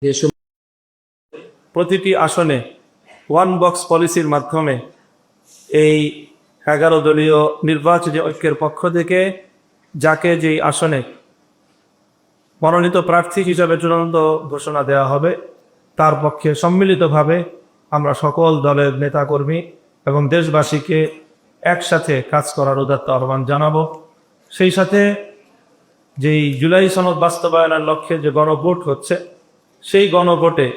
দেশ প্রতিটি আসনে ওয়ান বক্স পলিসির মাধ্যমে এই 11 দলীয় নির্বাচনী ঐক্যের পক্ষ থেকে যাকে যেই আসনে মনোনীত প্রার্থী হিসাবে চূড়ান্ত ঘোষণা দেওয়া হবে তার পক্ষে সম্মিলিতভাবে আমরা সকল দলের নেতাকর্মী এবং দেশবাসীকে একসাথে কাজ করার উদাত্ত আহ্বান জানাবো। সেই সাথে যেই জুলাই সনদ বাস্তবায়নের লক্ষ্যে যে গণভোট হচ্ছে সেই গণভোটে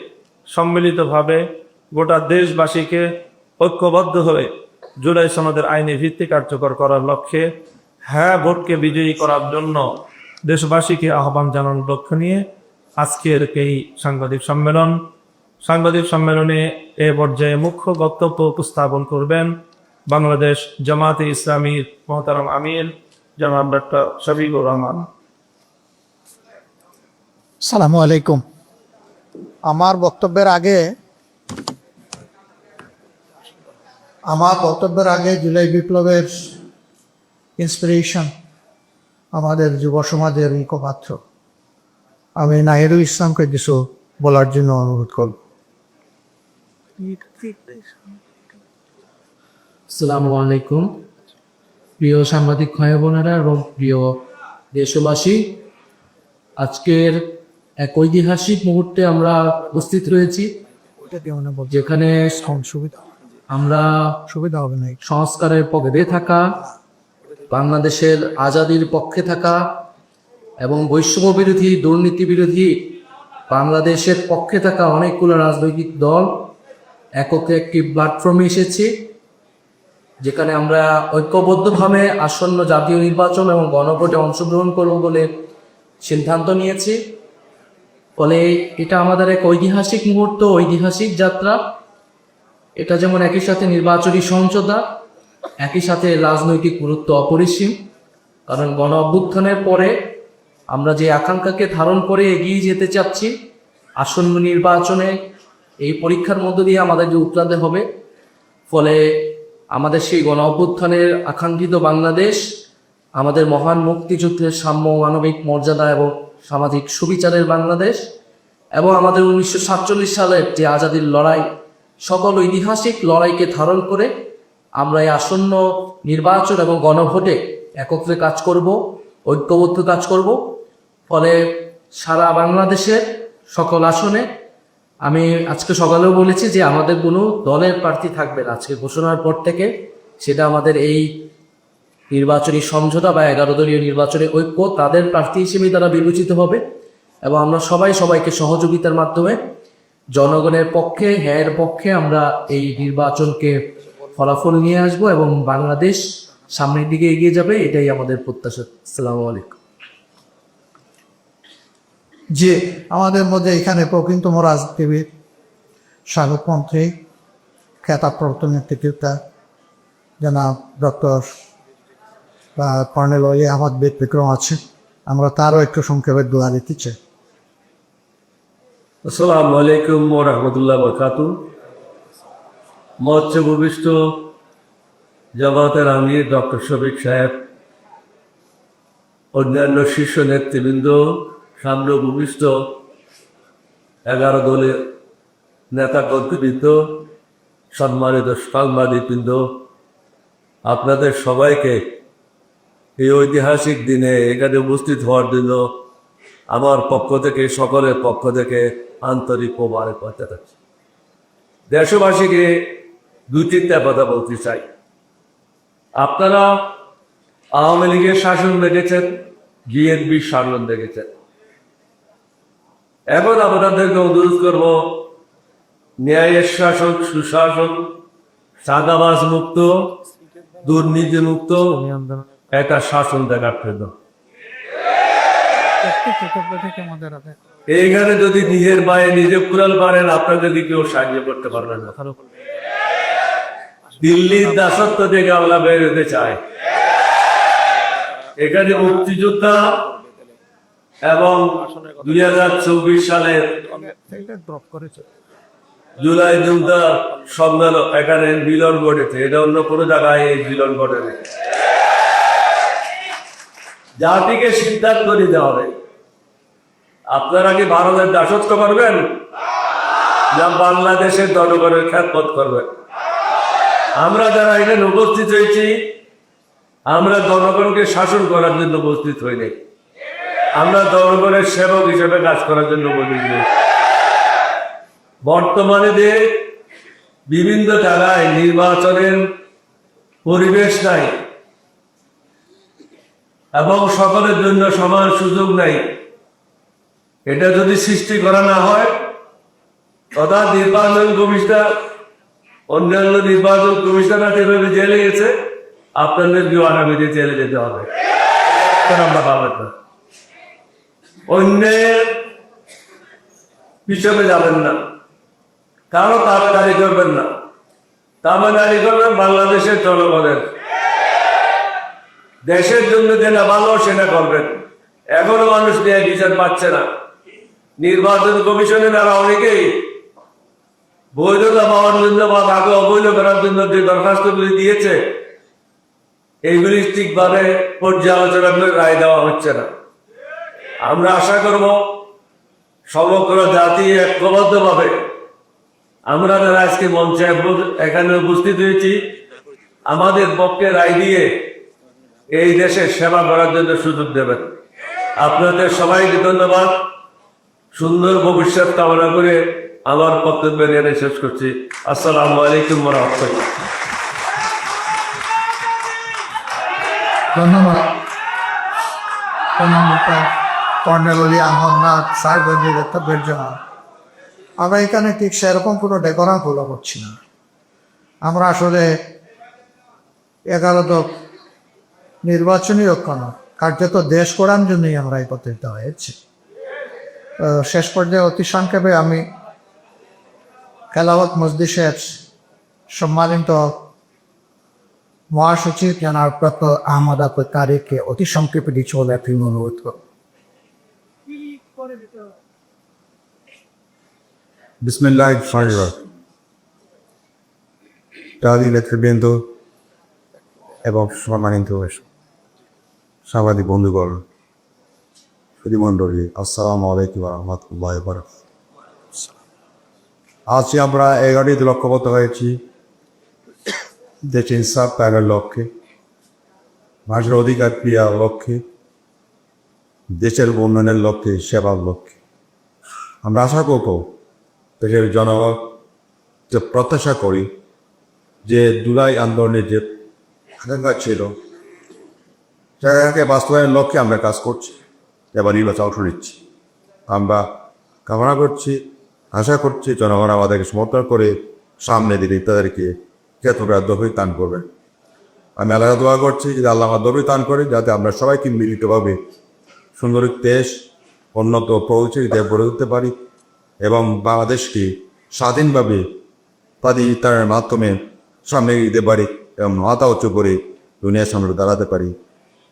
সম্মিলিতভাবে গোটা দেশবাসীকে ঐক্যবদ্ধ হয়ে জুলাই সনদের আইনি ভিত্তি কার্যকর করার লক্ষ্যে হ্যাঁ ভোটকে বিজয়ী করার জন্য দেশবাসীকে আহ্বান জানানোর লক্ষ্য নিয়ে আজকের এই সাংবাদিক সম্মেলনে এ পর্যায়ে মুখ্য বক্তব্য উপস্থাপন করবেন বাংলাদেশ জামাতে ইসলামীর মহতারাম আমির জনাব ডক্টর শফিকুর রহমান। আসসালামু আলাইকুম। আমার বক্তব্যের আগে জুলাই বিপ্লবের ইন্সপিরেশন আমাদের যুব সমাজের মুখপাত্র আমি নাহিরুল ইসলামকে কিছু বলার জন্য অনুরোধ করব। আসসালামু আলাইকুম। প্রিয় সাংবাদিক ভাই বোনেরা এবং প্রিয় দেশবাসী, আজকের এক ঐতিহাসিক মুহূর্তে আমরা উপস্থিত রয়েছি যেখানে আমরা সুবিধা হবে না সংস্কারের পক্ষে থাকা, বাংলাদেশের আজাদির পক্ষে থাকা এবং বৈষম্য বিরোধী, দুর্নীতি বিরোধী বাংলাদেশের পক্ষে থাকা অনেকগুলো রাজনৈতিক দল এককে একটি প্ল্যাটফর্মে এসেছি, যেখানে আমরা ঐক্যবদ্ধভাবে আসন্ন জাতীয় নির্বাচন এবং গণভোটে অংশগ্রহণ করব বলে সিদ্ধান্ত নিয়েছি। ফলে এটা আমাদের এক ঐতিহাসিক মুহূর্ত, ঐতিহাসিক যাত্রা। এটা যেমন একই সাথে নির্বাচনী সহিংসতা, একই সাথে রাজনৈতিক গুরুত্ব অপরিসীম। কারণ গণ অভ্যুত্থানের পরে আমরা যে আকাঙ্ক্ষাকে ধারণ করে এগিয়ে যেতে চাচ্ছি, আসন্ন নির্বাচনে এই পরীক্ষার মধ্য দিয়ে আমাদেরকে উতরাতে হবে। ফলে আমাদের সেই গণ অভ্যুত্থানের আকাঙ্ক্ষিত বাংলাদেশ, আমাদের মহান মুক্তিযুদ্ধের সাম্য, মানবিক মর্যাদা এবং সামাজিক সুবিচারের বাংলাদেশ এবং আমাদের 1947 সালের যে আজাদির লড়াই, সকল ঐতিহাসিক লড়াইকে ধারণ করে আমরা এই আসন্ন নির্বাচন এবং গণভোটে একত্রে কাজ করব, ঐক্যবদ্ধ কাজ করব। ফলে সারা বাংলাদেশের সকল আসনে আমি আজকে সকালেও বলেছি যে আমাদের কোনো দলের প্রার্থী থাকবে না আজকে ঘোষণার পর থেকে। সেটা আমাদের এই নির্বাচনী সমঝোতা বা 11 দলীয় নির্বাচনী ঐক্য, তাদের প্রার্থী হিসেবে তারা বিবেচিত হবে এবং আমরা সবাইকে সহযোগিতার মাধ্যমে জনগণের পক্ষে, হ্যাঁর পক্ষে আমরা এই নির্বাচনকে ফলাফল নিয়ে আসব এবং বাংলাদেশ সামনের দিকে এগিয়ে যাবে, এটাই আমাদের প্রত্যাশা। আসসালামু আলাইকুম। যে আমাদের মধ্যে এখানে প্রকৃতম রাজনীতিবিদ, সাবেক মন্ত্রী, খেতাবপ্রাপ্ত নেতৃত্ব জনাব ডক্টর কর্নেল ওলি আহমদ বিক্রম আছে, আমরা তারও একটু সংক্ষেপে দোয়া দিতে চাই। আসসালামু আলাইকুম ওয়া রাহমাতুল্লাহি ওয়া বারাকাতুহু। মঞ্চে ভূমিষ্ঠ জামাতের আমির ডক্টর শফিক সাহেব, অন্যান্য শীর্ষ নেতৃবৃন্দ, সামনে ভূমিষ্ঠ 11 দলের নেতা কর্তৃবৃন্দ, সম্মানিত সাংবাদিকবৃন্দ, আপনাদের সবাইকে এই ঐতিহাসিক দিনে এখানে উপস্থিত হওয়ার জন্য আমার পক্ষ থেকে, সকলের পক্ষ থেকে আন্তরিক মোবারকবাদ জানাচ্ছি। দেশবাসীকে 2-3টা কথা বলতে চাই। আপনারা আওয়ামী লীগের শাসন দেখেছেন, বিএনপির শাসন দেখেছেন। এখন আপনাদেরকে অনুরোধ করব, ন্যায়ের শাসন, সুশাসন, চাঁদাবাজ মুক্ত, দুর্নীতি মুক্ত একটা শাসন দেখার জন্য। এইখানে যদি নিজের পায়ে নিজে কুড়াল পারেন, আপনাদেরকে কেউ সাহায্য করতে পারবেন না। দিল্লির দাসত্ব থেকে আমরা বের হতে চাই। এখানে মুক্তিযোদ্ধা এবং 2024 সালের জুলাই যোদ্ধা সম্মেলন এখানে মিলন ঘটেছে। এটা অন্য কোনো জায়গায় এই মিলন ঘটেছে। জাতিকে সিদ্ধান্ত নিতে হবে। আপনারা কি ভারতের দাসত্ব করবেন না বাংলাদেশের জনগণের খ্যাতমত করবেন? আমরা যারা এখানে উপস্থিত হয়েছি, আমরা জনগণকে শাসন করার জন্য উপস্থিত হইনি, আমরা জনগণের সেবক হিসেবে কাজ করার জন্য উপস্থিত হয়েছি। বর্তমানে যে বিভিন্ন জায়গায় নির্বাচনের পরিবেশ নাই এবং সকলের জন্য সমান সুযোগ নাই, এটা যদি সৃষ্টি করা না হয়, তথা নির্বাচন কমিশনার অন্যান্য নির্বাচন কমিশনার যেভাবে জেলে গেছে, আপনাদেরকেও আগামীতে জেলে যেতে হবে। আমরা পাবেন না, অন্যের পিছনে যাবেন না, কারো তাড়াতাড়ি করবেন না, তাড়াতাড়ি করবেন বাংলাদেশের জনগণের, দেশের জন্য যেটা ভালো সেটা করবেন। এখনো মানুষ নিয়ে বিচার পাচ্ছে না। নির্বাচন কমিশনে তারা অনেকেই বৈধতা পাওয়ার জন্য বা কাকে অবৈধ করার জন্য যে দরখাস্তগুলি দিয়েছে, এইগুলি ঠিকভাবে পর্যালোচনা করে রায় দেওয়া হচ্ছে না। আমরা আশা করব সমগ্র জাতি ঐক্যবদ্ধভাবে আমরা যারা আজকে মঞ্চে এখানে উপস্থিত হয়েছি, আমাদের পক্ষে রায় দিয়ে এই দেশের সেবা করার জন্য সুযোগ দেবেন। আপনাদের সবাইকে ধন্যবাদ। সুন্দর ভবিষ্যৎ কামনা করে আমার বক্তব্য নিয়ে শেষ করছি। আসসালামু আলাইকুম ওয়া রাহমাতুল্লাহ। ধন্যবাদ কর্নেল অলি আহমদ সাহেবের বক্তব্যের জন্য। আমরা এখানে ঠিক সেরকম কোনো ডেকোরাম ফলো করছি না। আমরা আসলে 11 নির্বাচনী ঐক্য কার্যত দেশ করার জন্যই আমরা একত্রিত হয়েছি। শেষ পর্যায়ে অতি সংক্ষেপে আমি খেলাওয়াত মজলিসের সম্মানিত মহাসচিব জনাব ডক্টর আহমদ কারিকে অতি সংক্ষেপে কিছু বলে অনুরোধ করব। বিসমিল্লাহির নেতৃবৃন্দ এবং সম্মানিত সাংবাদিক বন্ধুগণ, সুধীমণ্ডলী, আসসালামু আলাইকুম ওয়া রাহমাতুল্লাহি ওয়া বারাকাতুহু। আজ আমরা 11টি লক্ষ্যবদ্ধ হয়েছি দেশে ইনসাফ কায়েমের লক্ষ্যে, মানুষের অধিকার ক্রিয়ার লক্ষ্যে, দেশের উন্নয়নের লক্ষ্যে, সেবার লক্ষ্যে। আমরা আশা করব দেশের জনগণ যে প্রত্যাশা করি যে জুলাই আন্দোলনের যে আকাঙ্ক্ষা ছিল সেটাকে বাস্তবায়নের লক্ষ্যে আমরা কাজ করছি, এবার নির্বাচন অংশ নিচ্ছি। আমরা কামনা করছি, আশা করছি জনগণ আমাদেরকে সমর্থন করে সামনে দিকে তাদেরকে ক্ষেত্রপ্রায় দফি দান করবেন। আমি আল্লাহ দোয়া করছি যে আল্লাহ আমার দফি দান করে যাতে আমরা সবাইকে মিলিতভাবে সুন্দর দেশ, উন্নত প্রগতিশীল দেশ গড়ে তুলতে পারি এবং বাংলাদেশকে স্বাধীনভাবে তার মাধ্যমে সামনে দিতে পারি এবং মাথা উঁচু করে দুনিয়ার সামনে দাঁড়াতে পারি।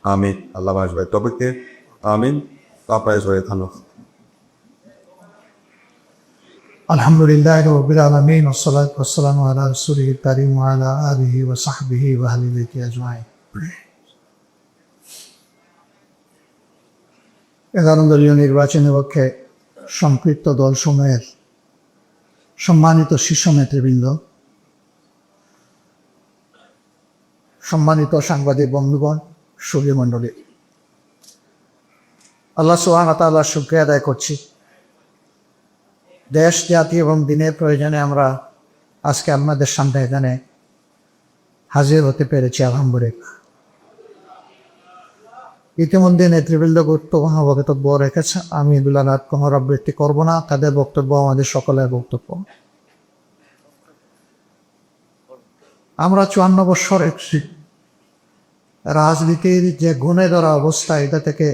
আমিন। আল্লাহ ভাই তবে আমিন। আপনার সবাই ধন্যবাদ। আলহামদুলিল্লাহ রাব্বিল আলামিন ওয়াসসালাতু ওয়াসসালামু আলা রাসূলিল কারীম ওয়া আলা আলিহি ওয়া সাহবিহি ওয়া আহলি বাইতি আজমাইন। 11 দলীয় নির্বাচনের পক্ষে সম্পৃক্ত দলসমূহের সম্মানিত শীর্ষ নেতৃবৃন্দ, সম্মানিত সাংবাদিক বন্ধুগণ, সুধী মণ্ডলী, আল্লাহ সুবহানাহু ওয়া তাআলার শুকরিয়া আদায় করছি। দেশ, জাতি এবং দিনের প্রয়োজনে আমরা আজকে আপনাদের সামনে এখানে হাজির হতে পেরেছি, আলহামদুলিল্লাহ। ইতিমধ্যে নেতৃবৃন্দ গুরুত্বপূর্ণ বক্তব্য রেখেছে, আমি এগুলো আর পুনরাবৃত্তি করব না। তাদের বক্তব্য আমাদের সকলের বক্তব্য। আমরা 54 বছর রাজনীতির যে গুণে ধরা অবস্থা, এটা থেকে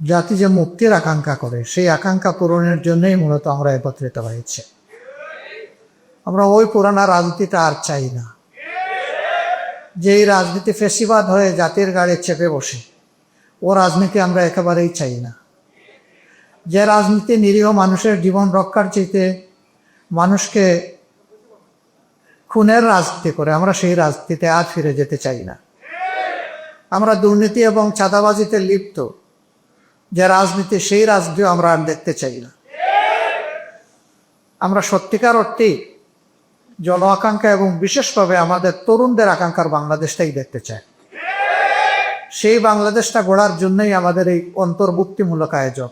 জাতি যে মুক্তির আকাঙ্ক্ষা করে, সেই আকাঙ্ক্ষা পূরণের জন্যই মূলত আমরা একত্রিত হয়েছি। আমরা ওই পুরানা রাজনীতিটা আর চাই না, যেই রাজনীতি ফেসিবাদ হয়ে জাতির গাড়ি চেপে বসে, ও রাজনীতি আমরা একেবারেই চাই না। যে রাজনীতি নিরীহ মানুষের জীবন রক্ষার চাইতে মানুষকে খুনের রাজনীতি করে, আমরা সেই রাজনীতিতে আর ফিরে যেতে চাই না। আমরা দুর্নীতি এবং চাঁদাবাজিতে লিপ্ত যে রাজনীতি, সেই রাজনীতি আমরা আর দেখতে চাই না। আমরা সত্যিকার অর্থেই জন আকাঙ্ক্ষা এবং বিশেষভাবে আমাদের তরুণদের আকাঙ্ক্ষার বাংলাদেশটাই দেখতে চাই। সেই বাংলাদেশটা গড়ার জন্যই আমাদের এই অন্তর্ভুক্তিমূলক আয়োজন।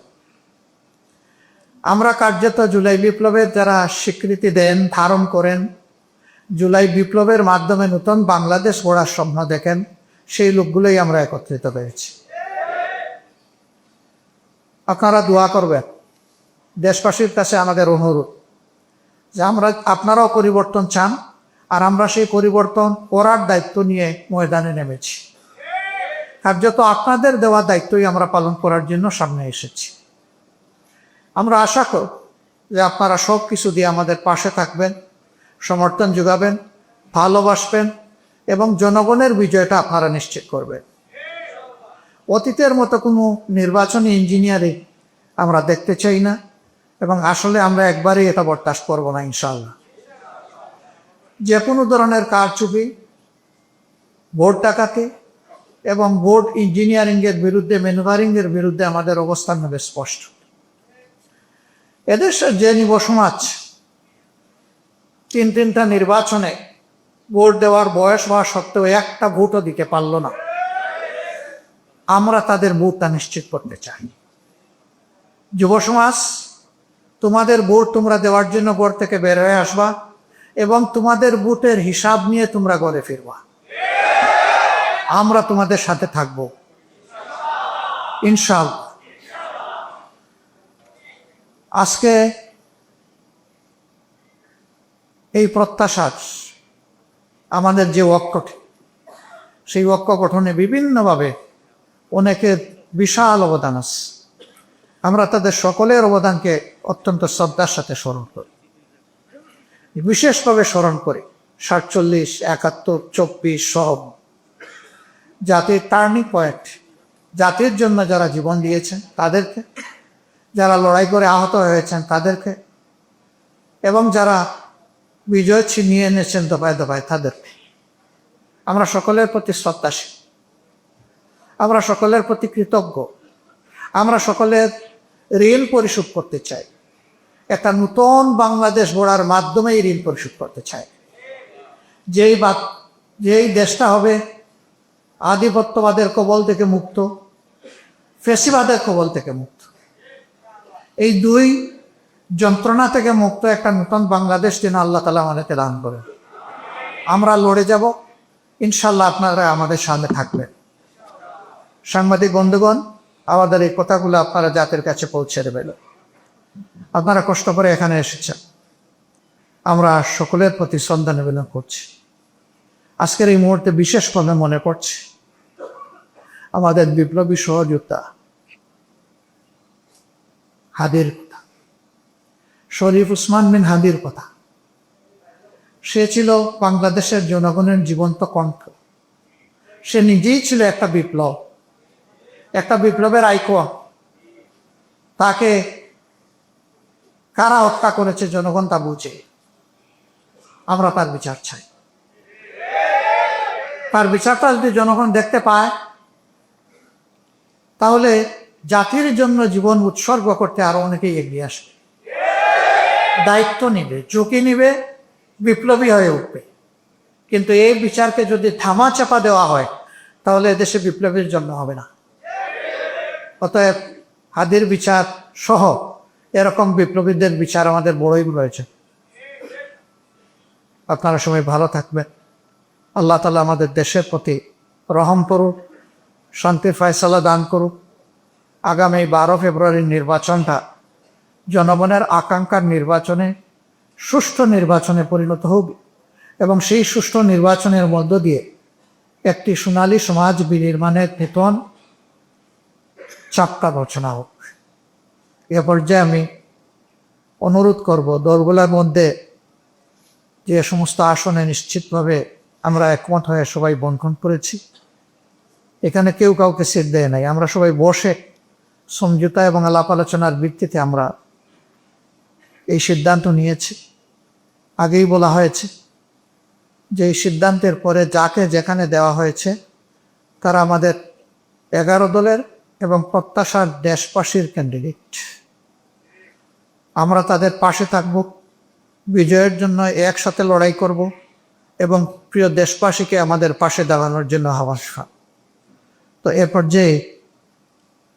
আমরা কার্যত জুলাই বিপ্লবের যারা স্বীকৃতি দেন, ধারণ করেন, জুলাই বিপ্লবের মাধ্যমে নতুন বাংলাদেশ গড়ার স্বপ্ন দেখেন, সেই লোকগুলোই আমরা একত্রিত হয়েছি। আপনারা দোয়া করবেন। দেশবাসীর কাছে আমাদের অনুরোধ যে আপনারাও পরিবর্তন চান, আর আমরা সেই পরিবর্তন করার দায়িত্ব নিয়ে ময়দানে নেমেছি। কার্যত আপনাদের দেওয়া দায়িত্বই আমরা পালন করার জন্য সামনে এসেছি। আমরা আশা করব যে আপনারা সব কিছু দিয়ে আমাদের পাশে থাকবেন, সমর্থন যোগাবেন, ভালোবাসবেন এবং জনগণের বিজয়টা আপনারা নিশ্চিত করবেন। অতীতের মতো কোনো নির্বাচনী ইঞ্জিনিয়ারিং আমরা দেখতে চাই না, এবং আসলে আমরা একবারেই এটা বরদাস্ত করব না ইনশাআল্লাহ। যে কোনো ধরনের কারচুপি, ভোট ডাকাতি এবং ভোট ইঞ্জিনিয়ারিংয়ের বিরুদ্ধে, ম্যানুভারিংয়ের বিরুদ্ধে আমাদের অবস্থান হবে স্পষ্ট। এদেশের যে যুব সমাজ তিনটা নির্বাচনে ভোট দেওয়ার বয়স হওয়া সত্ত্বেও একটা ভোটও দিতে পারল না, আমরা তাদের ভোটটা নিশ্চিত করতে চাই। যুব সমাজ, তোমাদের ভোট তোমরা দেওয়ার জন্য ঘর থেকে বের হয়ে আসবা এবং তোমাদের ভোটের হিসাব নিয়ে তোমরা ঘরে ফিরবা। আমরা তোমাদের সাথে থাকবো ইনশাআল্লাহ। আজকে এই প্রত্যাশা, আমাদের যে ঐক্যটি, সেই ঐক্য গঠনে বিভিন্নভাবে অনেকের বিশাল অবদান আছে। আমরা তাদের সকলের অবদানকে অত্যন্ত শ্রদ্ধার সাথে স্মরণ করি, বিশেষভাবে স্মরণ করি 47, 71, 24 সব জাতির টার্নিং পয়েন্ট, জাতির জন্য যারা জীবন দিয়েছেন তাদেরকে, যারা লড়াই করে আহত হয়েছেন তাদেরকে, এবং যারা বিজয় ছিনিয়ে এনেছেন দফায় দফায় তাদেরকে। আমরা সকলের প্রতি শ্রদ্ধাশীল, আমরা সকলের প্রতি কৃতজ্ঞ। আমরা সকলের ঋণ পরিশোধ করতে চাই। একটা নতুন বাংলাদেশ গড়ার মাধ্যমে এই ঋণ পরিশোধ করতে চাই। যেই দেশটা হবে আধিপত্যবাদের কবল থেকে মুক্ত, ফেসিবাদের কবল থেকে মুক্ত, এই দুই যন্ত্রণা থেকে মুক্ত একটা নতুন বাংলাদেশ যেন আল্লাহ তাআলা আমাদেরকে দান করেন। আমরা লড়ে যাব ইনশাল্লাহ, আপনারা আমাদের সামনে থাকবেন। সাংবাদিক বন্ধুগণ, আমাদের এই কথাগুলো আপনারা জাতির কাছে পৌঁছে দেবেন। আপনারা কষ্ট করে এখানে এসেছেন, আমরা সকলের প্রতি শ্রদ্ধা নিবেদন করছি। আজকের এই মুহূর্তে বিশেষভাবে মনে পড়ছে আমাদের বিপ্লবী সহযোদ্ধা হাদির কথা, শরীফ ওসমান বিন হাদির কথা। সে ছিল বাংলাদেশের জনগণের জীবন্ত কণ্ঠ। সে নিজেই ছিল একটা বিপ্লব, একটা বিপ্লবের আইকন। তাকে কারা হত্যা করেছে জনগণ তা বুঝে। আমরা তার বিচার চাই। তার বিচারটা যদি জনগণ দেখতে পায়, তাহলে জাতির জন্য জীবন উৎসর্গ করতে আরো অনেকেই এগিয়ে আসবে, দায়িত্ব নিবে, ঝুঁকি নিবে, বিপ্লবী হয়ে উঠবে। কিন্তু এই বিচারকে যদি থামা চাপা দেওয়া হয়, তাহলে এদেশে বিপ্লবীর জন্য হবে না। অতএব হাদির বিচার সহ এরকম বিপ্লবীদের বিচার আমাদের বড়ই রয়েছে। আপনারা সবাই ভালো থাকবেন। আল্লাহ তাআলা আমাদের দেশের প্রতি রহম করুক, শান্তির ফয়সালা দান করুক। আগামী 12 ফেব্রুয়ারির নির্বাচনটা জনগণের আকাঙ্ক্ষার নির্বাচনে, সুষ্ঠু নির্বাচনে পরিণত হোক, এবং সেই সুষ্ঠু নির্বাচনের মধ্য দিয়ে একটি সোনালী সমাজ বিনির্মাণের নতুন চাপটা রচনা হোক। এ পর্যায়ে আমি অনুরোধ করব, দলগুলোর মধ্যে যে সমস্ত আসনে নিশ্চিতভাবে আমরা একমত হয়ে সবাই বন্টন করেছি, এখানে কেউ কাউকে সিট দেয় নাই। আমরা সবাই বসে সমঝোতা এবং আলাপ আলোচনার ভিত্তিতে আমরা এই সিদ্ধান্ত নিয়েছি। আগেই বলা হয়েছে যে এই সিদ্ধান্তের পরে যাকে যেখানে দেওয়া হয়েছে তারা আমাদের 11 দলের এবং প্রত্যাশার দেশবাসীর ক্যান্ডিডেট। আমরা তাদের পাশে থাকব, বিজয়ের জন্য একসাথে লড়াই করব এবং প্রিয় দেশবাসীকে আমাদের পাশে দাঁড়ানোর জন্য আহ্বান। তো এ পর্যায়ে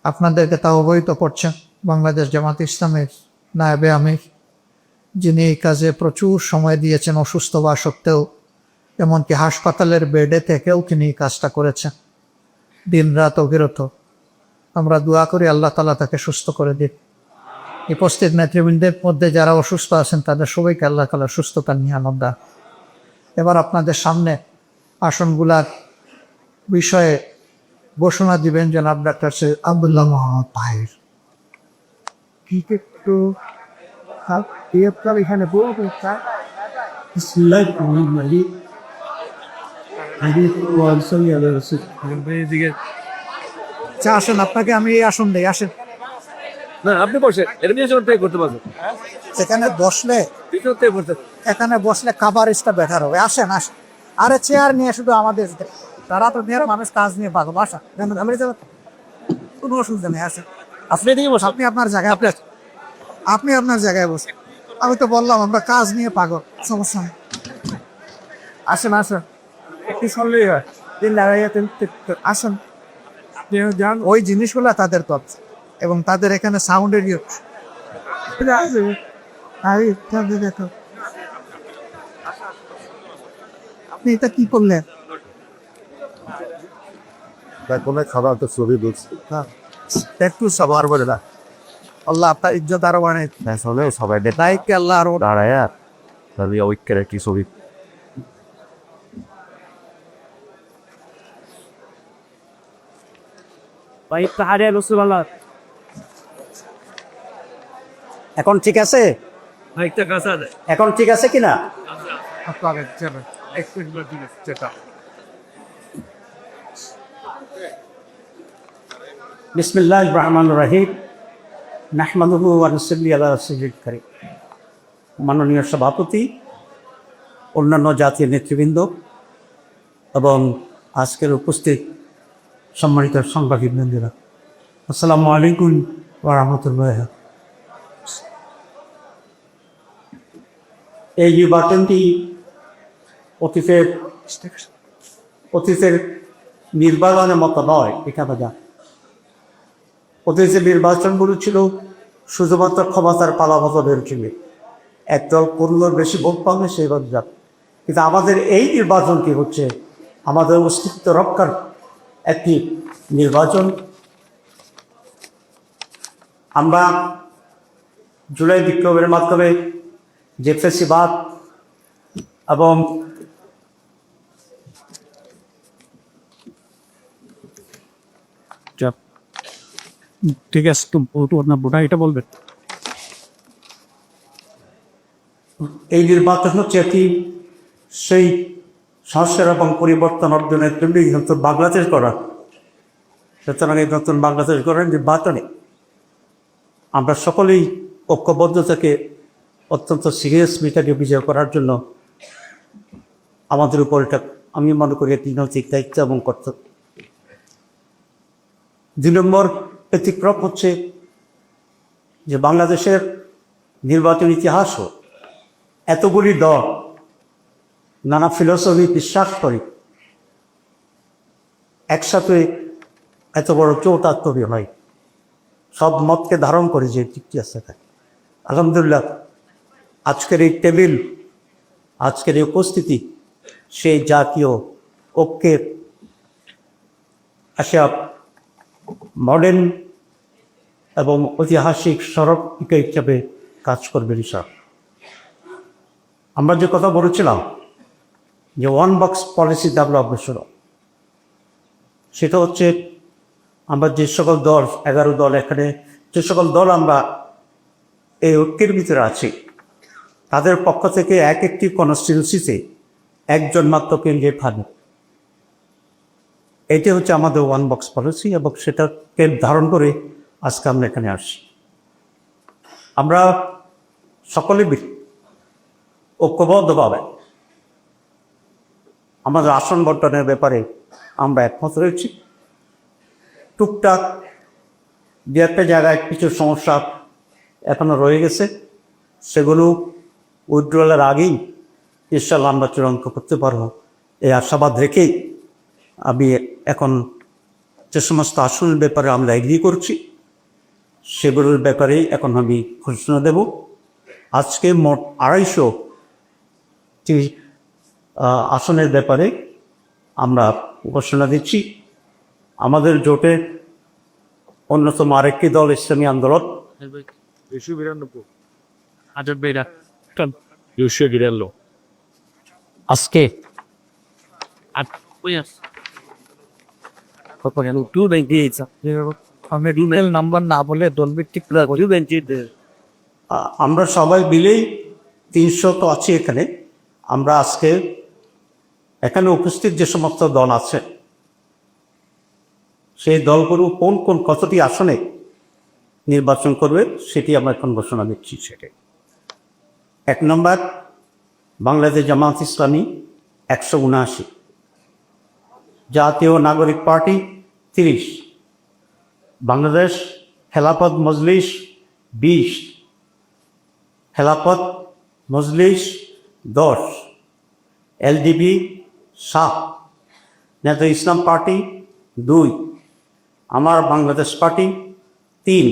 আপনাদেরকে তা অবহিত করছেন বাংলাদেশ জামাত ইসলামের নায়েবে আমির, যিনি এই কাজে প্রচুর সময় দিয়েছেন অসুস্থ হওয়া সত্ত্বেও, এমনকি হাসপাতালের বেডে থেকেও তিনি এই কাজটা করেছেন দিন রাত অবিরত। আমরা দোয়া করি আল্লাহ তাআলা তাকে সুস্থ করে দিন। উপস্থিত নেতৃবৃন্দের মধ্যে যারা অসুস্থ আছেন তাদের সবাইকে আল্লাহ তাআলা সুস্থতা নিয়ে আনন্দ। এবার আপনাদের সামনে আসনগুলার বিষয়ে ঘোষণা দিবেন জনাব ডাক্তার সৈয়দ আব্দুল্লাহ মোহাম্মদ তাহের। একটু এখানে বলবো আসেন, আপনাকে আমি এই আসন দেই, আসেন। না আপনি বসে এটা নিয়ে করতে পারবেন, এখানে বসলে করতে এখানে বসলে খাবারটা বেটার হবে। আসেন আসেন, আরে চেয়ার নিয়ে শুধু আমাদের তারা তো মেয়ের মানুষ কাজ নিয়ে পাগল। বাসা আমি কোনো অসুবিধা নেই, আসেন। আপনি এদিকে বসে, আপনি আপনার জায়গায় আপনি আপনার জায়গায় বসে। আমি তো বললাম আমরা কাজ নিয়ে পাগল, সমস্যা নেই। আসেন আসেন, একটু শুনলেই হয়। আসেন, যান ওই জিনিসগুলা তাদের তথ্য এবং তাদের এখানে সাউন্ডের আপনি এটা কি করলেন? কোনো খাবার তো ছবি বলছি একটু সবার বলে না, আল্লাহ আপনার ইজ্জত আরো বানাই হলে সবাই দায়িত্ব আল্লাহ আরো দাঁড়ায় তাহলে ঐক্যের একটি ছবি। এখন ঠিক আছে? একটা কাঁচা দেয় এখন ঠিক আছে কিনা? বিসমিল্লাহির রহমানির রহিম, নাহমাদুহু ওয়া নুসাল্লি আলা রাসূলিল কারীম। মাননীয় সভাপতি, অন্যান্য জাতীয় নেতৃবৃন্দ এবং আজকের উপস্থিত সম্মানিত সাংবাদিকবৃন্দরা, আসসালামু আলাইকুম ওয়া রাহমাতুল্লাহ। এই নির্বাচনটি অতীতের নির্বাচনের মতো নয়। এখানে যা অতীতের নির্বাচনগুলো ছিল শুধুমাত্র ক্ষমতার পালাবদলের জন্য, একদল পনেরোর বেশি ভোট পাবে সেইভাবে যাক। কিন্তু আমাদের এই নির্বাচনটি হচ্ছে আমাদের অস্তিত্ব রক্ষার একটি নির্বাচন। আমরা জুলাই বিপ্লবের মাধ্যমে যে ফ্যাসিবাদ এবং ঠিক আছে, এটা বলবেন। এই নির্বাচন হচ্ছে একটি সেই সংস্কার এবং পরিবর্তন অর্জনের জন্যই নতুন বাংলাদেশ গড়া। সুতরাং এই নতুন বাংলাদেশ গড়ার নির্বাচনে আমরা সকলেই ঐক্যবদ্ধ থেকে অত্যন্ত সিরিয়াস মিটাকে বিজয় করার জন্য আমাদের উপর এটা আমি মনে করি একটি নৈতিক দায়িত্ব এবং কর্তব্য। 2 নম্বর ব্যতিক্রম হচ্ছে যে বাংলাদেশের নির্বাচন ইতিহাসও এতগুলি দল নানা ফিলোসফি বিশ্বাস করে একসাথে এত বড় চৌতার তৈরি হয়, সব মতকে ধারণ করে যে চুক্তি আছে। আলহামদুলিল্লাহ আজকের এই টেবিল, আজকের এই উপস্থিতি সেই জাতীয় ঐক্যের আসা মডার্ন এবং ঐতিহাসিক সড়ক হিসেবে কাজ করবে রিসার্চ। আমরা যে কথা বলেছিলাম যে ওয়ান বক্স পলিসি ডেভেলপমেন্ট, সেটা হচ্ছে আমরা যে সকল দল 11 দল এখানে যে সকল দল আমরা এই ঐক্যের ভিতরে আছি তাদের পক্ষ থেকে এক একটি কনস্টিটিউন্সিতে একজন মাত্র কেন্দ্রে থাকবে। এটি হচ্ছে আমাদের ওয়ান বক্স পলিসি এবং সেটাকে ধারণ করে আজকে আমরা এখানে আসছি। আমরা সকলে ঐক্যবদ্ধভাবে আমাদের আসন বন্টনের ব্যাপারে আমরা একমত রয়েছি। টুকটাক দু একটা জায়গায় কিছু সমস্যা এখনো রয়ে গেছে, সেগুলো উইথড্রলের আগেই ইনশাআল্লাহ আমরা চূড়ান্ত করতে পারবো এই আশাবাদ রেখেই আমি এখন যে সমস্ত আসনের ব্যাপারে আমরা এগ্রি করছি সেগুলোর ব্যাপারেই এখন আমি ঘোষণা দেব। আজকে মোট 250টি আসনের ব্যাপারে আমরা ঘোষণা দিচ্ছি। আমাদের জোটে অন্যতম আরেকটি দল ইসলামী আন্দোলন, আজকে আমি রুমের নাম্বার না বলে দলভিত্তিক আমরা সবাই মিলেই 300 তো আছি এখানে। আমরা আজকে এখানে উপস্থিত যে সমস্ত দল আছে সেই দলগুলো কোন কোন কতটি আসনে নির্বাচন করবে সেটি আমরা এখন ঘোষণা দিচ্ছি। সেটাই 1 নম্বর বাংলাদেশ জামাত ইসলামী 179, জাতীয় নাগরিক পার্টি 30, বাংলাদেশ খেলাফত মজলিস 20, খেলাফত মজলিস 10, এলডিপি 7, নেতা ইসলাম পার্টি 2, আমার Bangladesh party 3,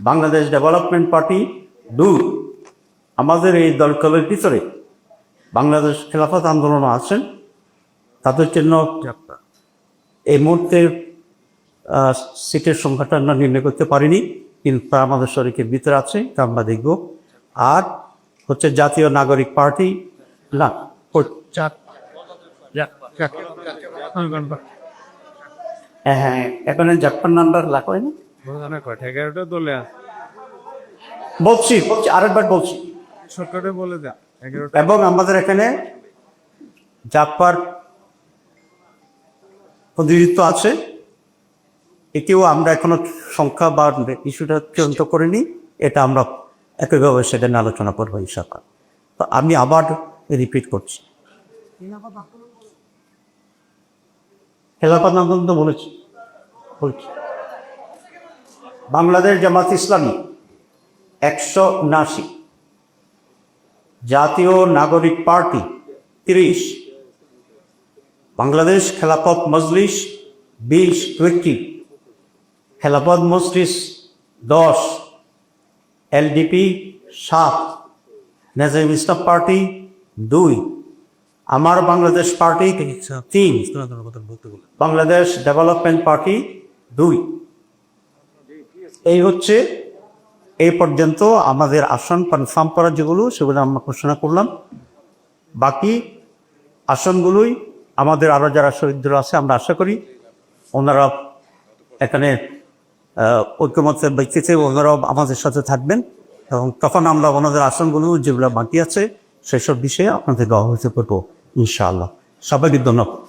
Bangladesh development party 2। আমাদের এই দলগুলোর ভিতরে বাংলাদেশ খেলাফত আন্দোলন আছেন, তাদের জন্য এই মুহূর্তে সিটের সংখ্যাটা আমরা নির্ণয় করতে পারিনি, কিন্তু আমাদের শরীরের ভিতরে আছে, তা আমরা দেখব। আর হচ্ছে জাতীয় নাগরিক পার্টি না, হ্যাঁ এখানে জাপান নাম্বার লেখা হয়নি, বলছি আরেকবার বলছি, এবং আমাদের এখানে জাপার প্রতিনিধিত্ব আছে, এটিও আমরা এখনো সংখ্যা বা ইস্যুটা চূড়ান্ত করিনি, এটা আমরা একইভাবে সেটা নিয়ে আলোচনা করবো ইনশাআল্লাহ। তো আমি আবার রিপিট করছি, খেলাফত আন্দোলন তো বলছি বাংলাদেশ জামাত ইসলামী 179, জাতীয় নাগরিক পার্টি 30, বাংলাদেশ খেলাফত মজলিস 20, খেলাফত মজলিস 10, এলডিপি 7, নেজাম ইসলাম পার্টি 2, আমার Bangladesh party 3, Bangladesh development party 2। এই হচ্ছে এই পর্যন্ত আমাদের আসন কনফার্ম করা যেগুলো, সেগুলো আমরা ঘোষণা করলাম। বাকি আসনগুলোই আমাদের আরও যারা শহীদরা আছে আমরা আশা করি ওনারা এখানে ঐক্যমত্যের ভিত্তিতে ওনারাও আমাদের সাথে থাকবেন, এবং তখন আমরা ওনাদের আসনগুলো যেগুলো বাকি আছে সেসব বিষয়ে আপনাদের অবহিত করবো ইনশাআল্লাহ। সবাইকে ধন্যবাদ।